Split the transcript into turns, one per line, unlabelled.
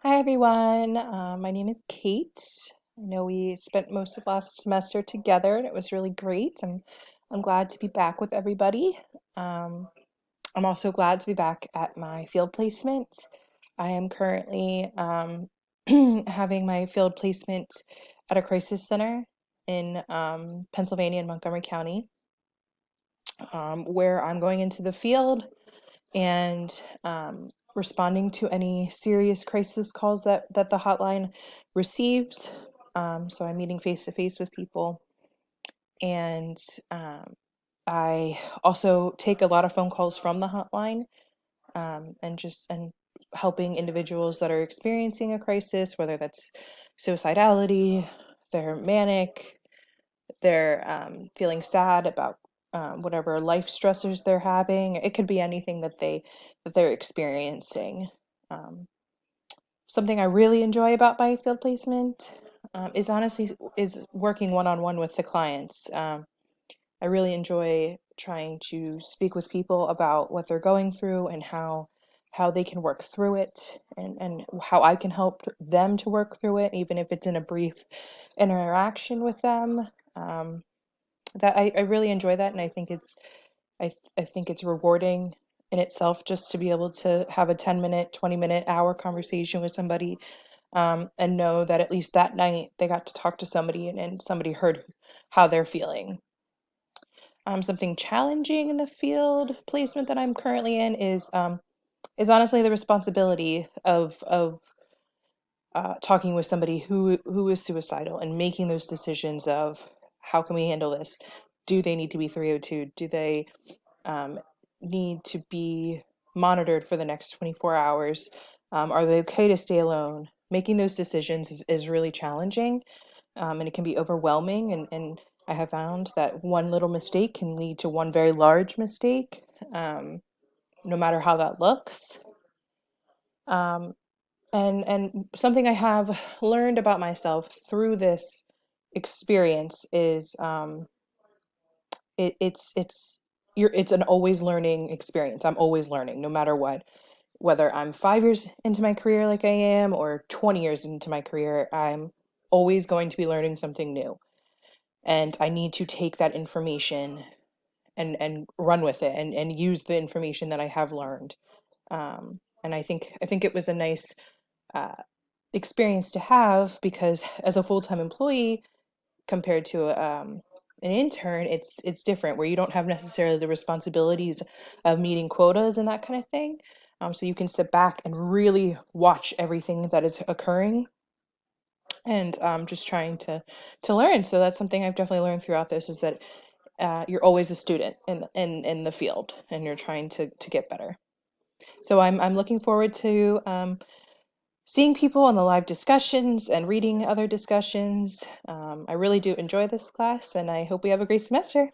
Hi everyone, my name is Kate. I know we spent most of last semester together and it was really great. I'm glad to be back with everybody. Um, I'm also glad to be back at my field placement. I am currently having my field placement at a crisis center in Pennsylvania in Montgomery County, where I'm going into the field and responding to any serious crisis calls that the hotline receives. So I'm meeting face to face with people, and I also take a lot of phone calls from the hotline, and helping individuals that are experiencing a crisis, whether that's suicidality, they're manic, they're feeling sad about whatever life stressors they're having. It could be anything that they're experiencing. Um, Something I really enjoy about my field placement is honestly is working one on one with the clients. I really enjoy trying to speak with people about what they're going through and how they can work through it, and how I can help them to work through it, even if it's in a brief interaction with them. Um, that I really enjoy that, and I think it's rewarding in itself just to be able to have a 10-minute, 20-minute, hour conversation with somebody, and know that at least that night they got to talk to somebody, and somebody heard how they're feeling. Something challenging in the field placement that I'm currently in is honestly the responsibility of talking with somebody who is suicidal and making those decisions of how can we handle this? Do they need to be 302? Do they um, need to be monitored for the next 24 hours? Are they okay to stay alone? Making those decisions is really challenging, and it can be overwhelming. And I have found that one little mistake can lead to one very large mistake, no matter how that looks. Um, and something I have learned about myself through this experience is it's an always learning experience. I'm always learning, no matter what. Whether I'm 5 years into my career like I am, or 20 years into my career, I'm always going to be learning something new. And I need to take that information and run with it, and use the information that I have learned. And I think it was a nice uh, experience to have, because as a full-time employee compared to an intern, it's different, where you don't have necessarily the responsibilities of meeting quotas and that kind of thing. So you can sit back and really watch everything that is occurring, and just trying to learn. So that's something I've definitely learned throughout this, is that you're always a student in the field, and you're trying to get better. So I'm looking forward to seeing people on the live discussions and reading other discussions. I really do enjoy this class, and I hope we have a great semester.